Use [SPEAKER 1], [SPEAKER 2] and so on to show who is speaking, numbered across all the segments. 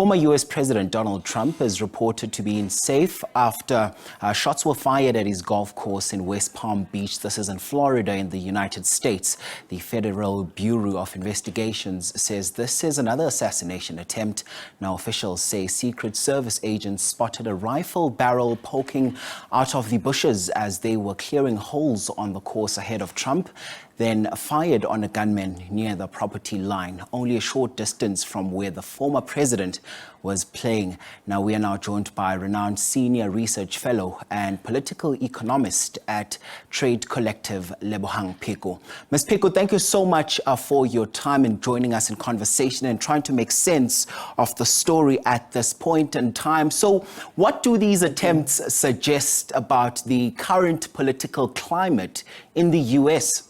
[SPEAKER 1] Former U.S. President Donald Trump is reported to be safe after shots were fired at his golf course in West Palm Beach. This is in Florida in the United States. The Federal Bureau of Investigations says this is another assassination attempt. Now officials say Secret Service agents spotted a rifle barrel poking out of the bushes as they were clearing holes on the course ahead of Trump, then fired on a gunman near the property line, only a short distance from where the former president was playing. Now we are now joined by a renowned senior research fellow and political economist at trade collective Lebohang Pheko. Ms. Pheko, thank you so much for your time and joining us in conversation and trying to make sense of the story at this point in time. So what do these attempts suggest about the current political climate in the U.S.?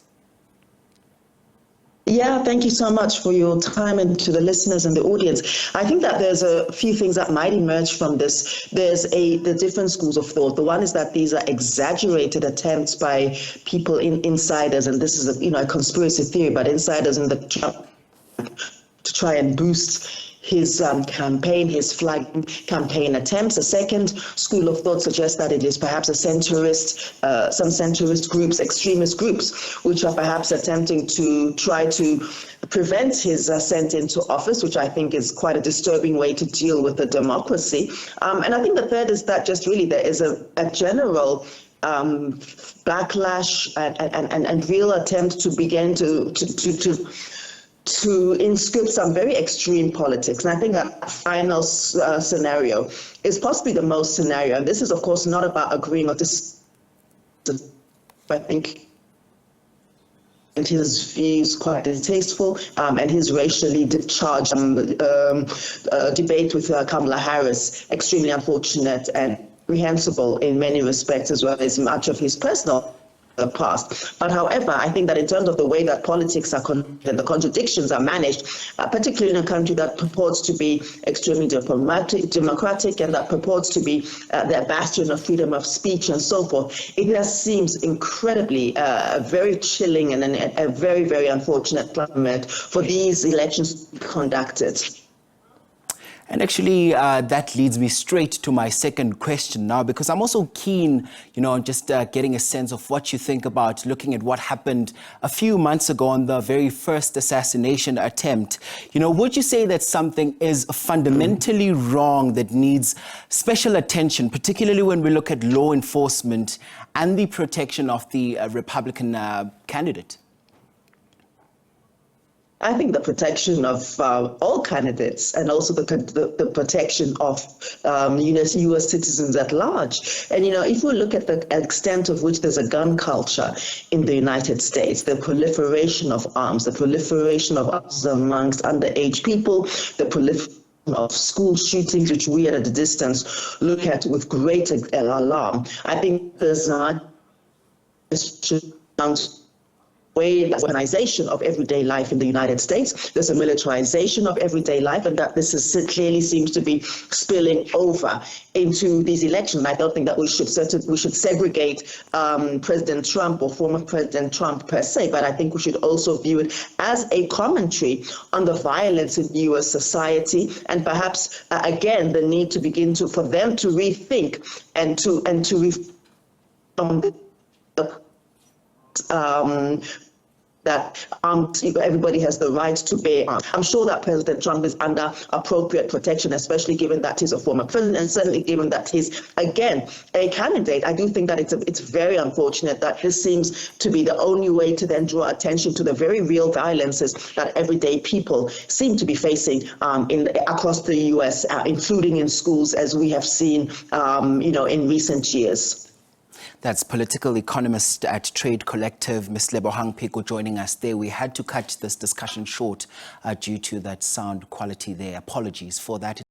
[SPEAKER 2] Yeah, thank you so much for your time, and to the listeners and the audience. I think that there's a few things that might emerge from this. There's the different schools of thought. The one is that these are exaggerated attempts by people, insiders, and this is a conspiracy theory, but insiders in the Trump to try and boost his campaign, his flag campaign attempts. A second school of thought suggests that it is perhaps a some centrist groups, extremist groups, which are perhaps attempting to try to prevent his ascent into office, which I think is quite a disturbing way to deal with the democracy. And I think the third is that just really there is a general backlash and real attempt to begin to inscript some very extreme politics. And I think that final scenario is possibly the most scenario. And this is, of course, not about agreeing or this. I think his views quite distasteful, and his racially charged debate with Kamala Harris extremely unfortunate and reprehensible in many respects, as well as much of his personal past. But however, I think that in terms of the way that politics are and the contradictions are managed, particularly in a country that purports to be extremely democratic and that purports to be the bastion of freedom of speech and so forth, it just seems incredibly very chilling and a very, very unfortunate climate for these elections to be conducted.
[SPEAKER 1] And actually, that leads me straight to my second question now, because I'm also keen, on just getting a sense of what you think about looking at what happened a few months ago on the very first assassination attempt. Would you say that something is fundamentally wrong that needs special attention, particularly when we look at law enforcement and the protection of the Republican candidate?
[SPEAKER 2] I think the protection of all candidates and also the protection of U.S. citizens at large. And, if we look at the extent of which there's a gun culture in the United States, the proliferation of arms, the proliferation of arms amongst underage people, the proliferation of school shootings, which we at a distance look at with great alarm. I think there's not organization of everyday life in the United States. There's a militarization of everyday life, and that this clearly seems to be spilling over into these elections. I don't think that we should segregate President Trump or former President Trump per se, but I think we should also view it as a commentary on the violence in U.S. society, and perhaps again the need to begin for them to rethink and to that everybody has the right to bear arms. I'm sure that President Trump is under appropriate protection, especially given that he's a former president, and certainly given that he's, again, a candidate. I do think that it's very unfortunate that this seems to be the only way to then draw attention to the very real violences that everyday people seem to be facing across the U.S., including in schools, as we have seen, in recent years.
[SPEAKER 1] That's political economist at Trade Collective, Ms. Lebohang Pheko, joining us there. We had to cut this discussion short due to that sound quality there. Apologies for that.